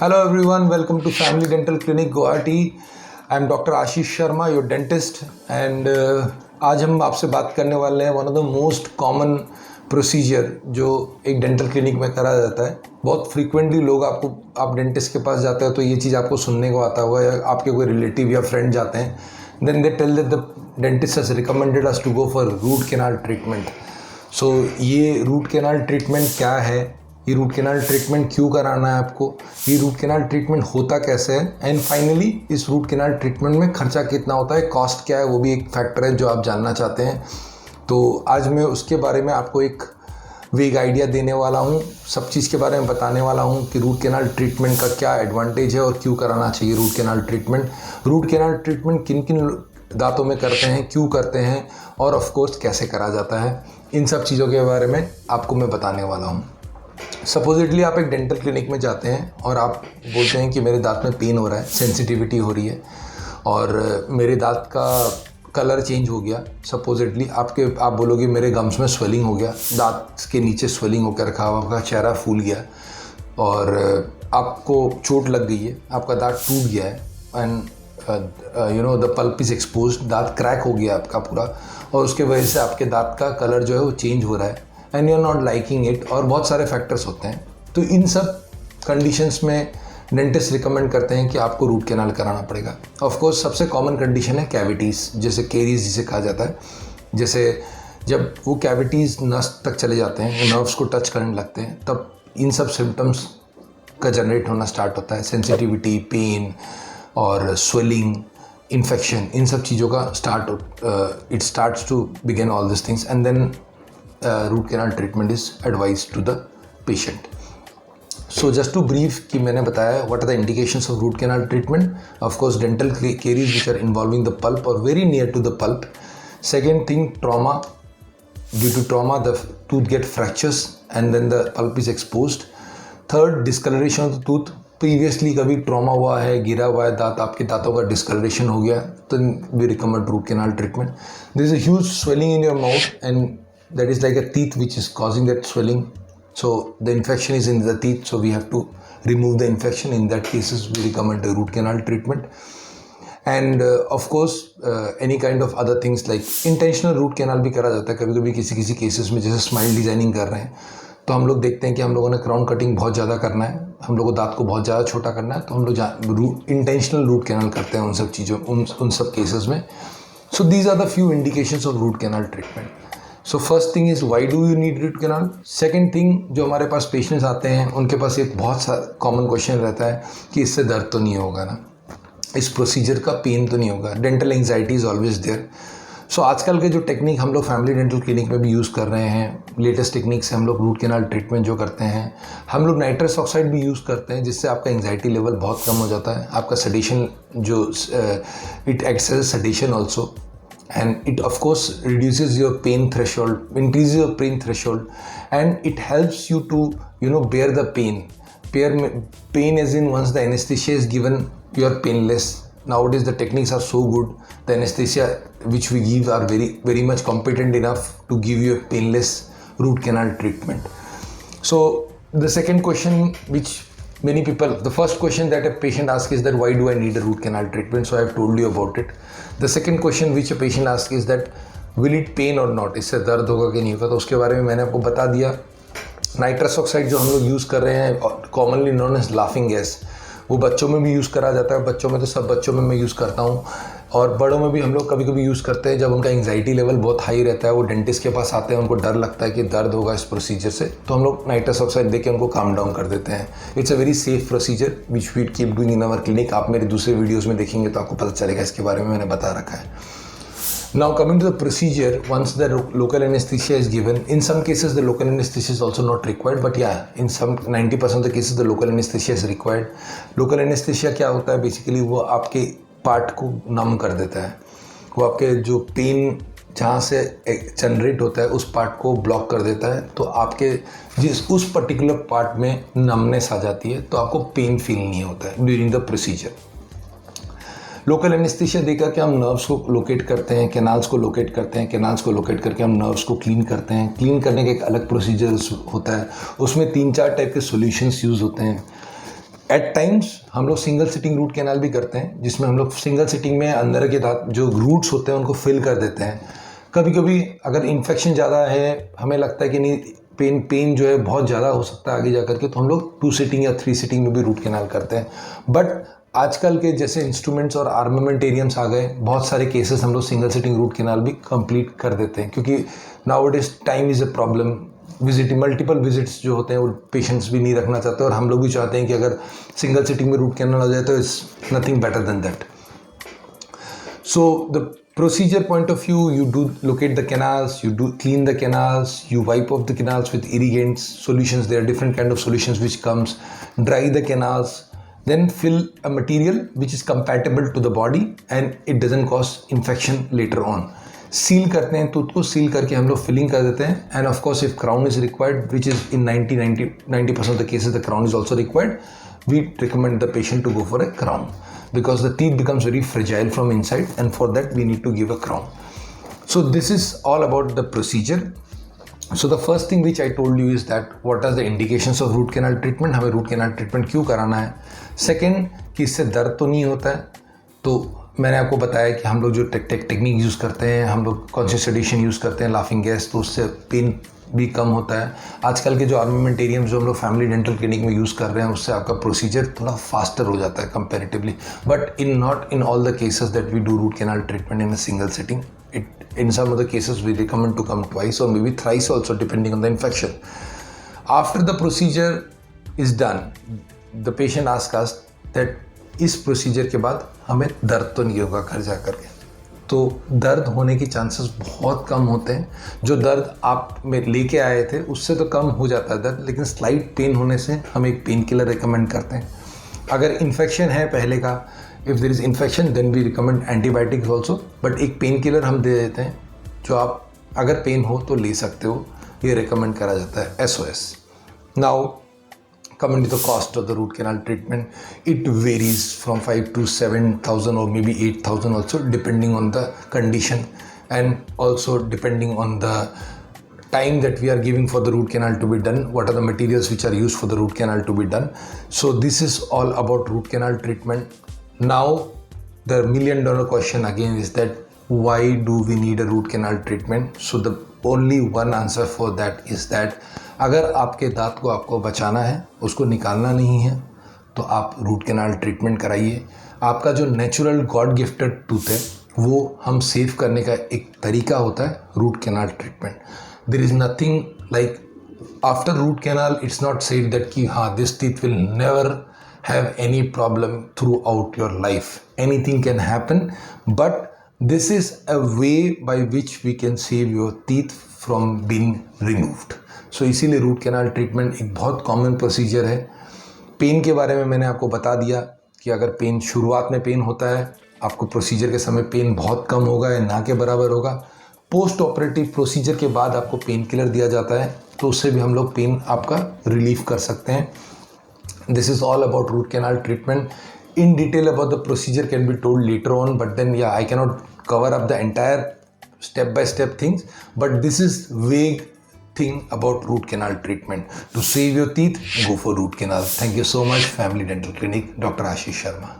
Hello everyone, welcome to Family Dental Clinic Guwahati. I am Dr. Ashish Sharma, your dentist, and आज हम आपसे बात करने वाले हैं one of the most common procedure जो एक डेंटल क्लिनिक में करा जाता है. बहुत फ्रीक्वेंटली लोग आप डेंटिस्ट के पास जाते हो तो ये चीज़ आपको सुनने को आता हुआ या आपके कोई रिलेटिव या फ्रेंड जाते हैं, then they tell that the dentist has recommended us to go for root canal treatment. So ये रूट कैनाल ट्रीटमेंट क्या है, ये रूट कैनाल ट्रीटमेंट क्यों कराना है आपको, ये रूट कैनाल ट्रीटमेंट होता कैसे है, एंड फाइनली इस रूट कैनाल ट्रीटमेंट में खर्चा कितना होता है, कॉस्ट क्या है, वो भी एक फैक्टर है जो आप जानना चाहते हैं. तो आज मैं उसके बारे में आपको एक वेग आइडिया देने वाला हूँ, सब चीज़ के बारे में बताने वाला हूँ कि रूट कैनाल ट्रीटमेंट का क्या एडवांटेज है और क्यों कराना चाहिए root canal treatment. Root canal treatment किन किन दांतों में करते हैं, क्यों करते हैं और ऑफ कोर्स कैसे करा जाता है, इन सब चीज़ों के बारे में आपको मैं बताने वाला हूँ. सपोजिटली आप एक डेंटल क्लिनिक में जाते हैं और आप बोलते हैं कि मेरे दांत में पेन हो रहा है, सेंसिटिविटी हो रही है और मेरे दांत का कलर चेंज हो गया. सपोजिटली आप बोलोगे मेरे गम्स में स्वेलिंग हो गया, दांत के नीचे स्वेलिंग होकर रखा हुआ, आपका चेहरा फूल गया और आपको चोट लग गई है, आपका दांत टूट गया है and you know the pulp is exposed, दांत क्रैक हो गया आपका पूरा और उसके वजह से आपके दांत का कलर जो है वो चेंज हो रहा है and you are not liking it और बहुत सारे फैक्टर्स होते हैं. तो इन सब कंडीशंस में डेंटिस्ट रिकमेंड करते हैं कि आपको रूट कैनाल कराना पड़ेगा. ऑफ कोर्स सबसे कॉमन कंडीशन है कैविटीज़, जैसे केरीज जिसे कहा जाता है. जैसे जब वो कैविटीज़ नस तक चले जाते हैं, नर्व्स को टच करने लगते हैं, तब इन सब सिम्टम्स का जनरेट होना स्टार्ट होता है. सेंसिटिविटी, पेन और स्वेलिंग, इन्फेक्शन, इन सब चीज़ों का it starts to begin all this things and then root canal treatment is advised to the patient. So just to brief कि मैंने बताया what are the indications of root canal treatment. Of course dental caries which are involving the pulp or very near to the pulp. Second thing, trauma. Due to trauma the tooth get fractures and then the pulp is exposed. Third, discoloration of the tooth. Previously कभी trauma हुआ है, गिरा हुआ है दांत, आपके दांतों का डिस्कलरेशन हो गया, तो we recommend root canal treatment. There is a huge swelling in your mouth and that is like a teeth which is causing that swelling, so the infection is in the teeth, so we have to remove the infection. In that cases we recommend the root canal treatment. And of course any kind of other things like intentional root canal भी करा जाता है. कभी कभी किसी cases में जैसे smile designing कर रहे हैं तो हम लोग देखते हैं कि हम लोगों ने क्राउन कटिंग बहुत ज़्यादा करना है, हम लोगों को दांत को बहुत ज़्यादा छोटा करना है, तो हम लोग इंटेंशनल रूट कैनाल करते हैं उन सब चीज़ों उन सब केसेस में. So these are the few indications of root canal treatment. So first thing is why do you need root canal. Second thing, जो हमारे पास पेशेंट्स आते हैं उनके पास एक बहुत सा कॉमन क्वेश्चन रहता है कि इससे दर्द तो नहीं होगा ना, इस प्रोसीजर का पेन तो नहीं होगा. Dental anxiety is always there. So आजकल के जो टेक्निक हम लोग फैमिली डेंटल क्लिनिक में भी यूज़ कर रहे हैं, लेटेस्ट टेक्निक से हम लोग रूट कैनाल ट्रीटमेंट जो करते हैं, हम लोग नाइट्रस ऑक्साइड भी यूज़ करते हैं जिससे आपका एंग्जाइटी लेवल बहुत कम हो जाता है. आपका सडेशन जो it acts as sedation also. And it of course reduces your pain threshold, increases your pain threshold, and it helps you to bear the pain. Pain as in once the anesthesia is given, you are painless. Nowadays the techniques are so good, the anesthesia which we give are very very much competent enough to give you a painless root canal treatment. So the second question which many people, the first question that a patient asks is that why do I need a root canal treatment? So I have told you about it. The second question which a patient asks is that will it pain or not? इससे दर्द होगा कि नहीं होगा, तो उसके बारे में मैंने आपको बता दिया. नाइट्रस ऑक्साइड जो हम लोग यूज़ कर रहे हैं, commonly known as laughing gas, वो बच्चों में भी यूज़ करा जाता है. बच्चों में तो सब बच्चों में मैं यूज़ करता हूँ और बड़ों में भी हम लोग कभी कभी यूज़ करते हैं जब उनका एंग्जाइटी लेवल बहुत हाई रहता है, वो डेंटिस्ट के पास आते हैं, उनको डर लगता है कि दर्द होगा इस प्रोसीजर से, तो हम लोग नाइट्रस ऑक्साइड देके उनको काम डाउन कर देते हैं. It's a very safe procedure which we keep doing in our clinic. आप मेरे दूसरे वीडियोज़ में देखेंगे तो आपको पता चलेगा, इसके बारे में मैंने बता रखा है. Now coming to the procedure, once the local anesthesia is given, in some cases the local anesthesia is also not required, but yeah, in some 90% of the cases the local anesthesia is required. Local anesthesia क्या होता है, basically वो आपके part को नम कर देता है, वो आपके जो पेन जहाँ से जनरेट होता है उस पार्ट को ब्लॉक कर देता है, तो आपके उस पर्टिकुलर पार्ट में नमनेस आ जाती है, तो आपको पेन फील नहीं होता है during the procedure. Local anaesthesia देकर के हम नर्व्स को लोकेट करते हैं, कैनाल्स को लोकेट करते हैं, कैनाल्स को लोकेट करके हम नर्व्स को क्लीन करते हैं. क्लीन करने का एक अलग प्रोसीजर होता है, उसमें 3-4 टाइप के सॉल्यूशंस यूज़ होते हैं. एट टाइम्स हम लोग सिंगल सिटिंग रूट कैनाल भी करते हैं, जिसमें हम लोग सिंगल सिटिंग में अंदर के दांत जो रूट्स होते हैं उनको फिल कर देते हैं। कभी कभी अगर इन्फेक्शन ज़्यादा है, हमें लगता है कि नहीं पेन जो है बहुत ज़्यादा हो सकता है आगे जा करके, तो हम लोग 2 सिटिंग या 3 सिटिंग में भी रूट कैनाल करते हैं। बट आजकल के जैसे इंस्ट्रूमेंट्स और आर्मामेंटेरियम्स आ गए, बहुत सारे केसेस हम लोग सिंगल सिटिंग रूट कैनाल भी कंप्लीट कर देते हैं, क्योंकि now it is time is a problem. Multiple visits जो होते हैं वो पेशेंट्स भी नहीं रखना चाहते, और हम लोग भी चाहते हैं कि अगर सिंगल सिटिंग में रूट कैनाल आ जाए तो it's nothing better than that. So the procedure point of view, you do locate the canals, you do clean the canals, you wipe off the canals with irrigants solutions. There are different kind of solutions which comes, dry the canals, then fill a material which is compatible to the body and it doesn't cause infection later on. Seal करते हैं, tooth को seal करके हम लोग filling कर देते हैं। End of course if crown is required, which is in 90% of the cases the crown is also required, we recommend the patient to go for a crown, because the teeth becomes very fragile from inside, and for that we need to give a crown. So this is all about the procedure. So the first thing which I told you is that what are the indications of root canal treatment, हमें root canal treatment क्यों कराना है। Second, कि इससे दर्द तो नहीं होता है। तो मैंने आपको बताया कि हम लोग जो टेक्निक यूज़ करते हैं, हम लोग कॉन्शियस सेडेशन यूज़ करते हैं, लाफिंग गैस, तो उससे पेन भी कम होता है। आजकल के जो आर्मामेंटेरियम्स जो हम लोग फैमिली डेंटल क्लिनिक में यूज़ कर रहे हैं, उससे आपका प्रोसीजर थोड़ा फास्टर हो जाता है comparatively, but not in all the cases that we do root canal treatment in a single sitting. In some of the cases we recommend to come twice or maybe thrice also, depending on the infection. After the procedure is done, the patient asks us that इस procedure के बाद हमें दर्द तो नहीं होगा घर जा कर के। तो दर्द होने की चांसेस बहुत कम होते हैं। जो दर्द आप में लेके आए थे उससे तो कम हो जाता है दर्द, लेकिन स्लाइट पेन होने से हम एक पेन किलर रिकमेंड करते हैं। अगर इन्फेक्शन है पहले का, if there is infection then we recommend antibiotics also, but एक पेन किलर हम दे देते हैं जो आप अगर पेन हो तो ले सकते हो, ये रिकमेंड करा जाता है SOS। Now coming to the cost of the root canal treatment, it varies from 5 to 7,000 or maybe 8,000 also, depending on the condition and also depending on the time that we are giving for the root canal to be done, what are the materials which are used for the root canal to be done. So this is all about root canal treatment. Now the $1,000,000 question again is that why do we need a root canal treatment? So the only one answer for that is that अगर आपके दांत को आपको बचाना है, उसको निकालना नहीं है, तो आप रूट कैनाल ट्रीटमेंट कराइए। आपका जो नेचुरल गॉड गिफ्टेड टूथ है वो हम सेव करने का एक तरीका होता है root canal treatment. There is nothing like after root canal, it's not said that कि हाँ this teeth will never have any problem throughout your life. Anything can happen, but this is a way by which we can save your teeth from being removed. So इसीलिए root canal treatment एक बहुत common procedure है। Pen के बारे में मैंने आपको बता दिया कि अगर पेन शुरुआत में पेन होता है, आपको प्रोसीजर के समय पेन बहुत कम होगा या ना के बराबर होगा। पोस्ट ऑपरेटिव प्रोसीजर के बाद आपको पेन किलर दिया जाता है, तो उससे भी हम लोग पेन आपका रिलीफ कर सकते हैं। This is all about root canal treatment. In detail about the procedure can be told later on, but then yeah I cannot cover up the entire step by step things, but this is vague thing about root canal treatment. To save your teeth, go for root canal. Thank you so much, Family Dental Clinic, Dr. Ashish Sharma.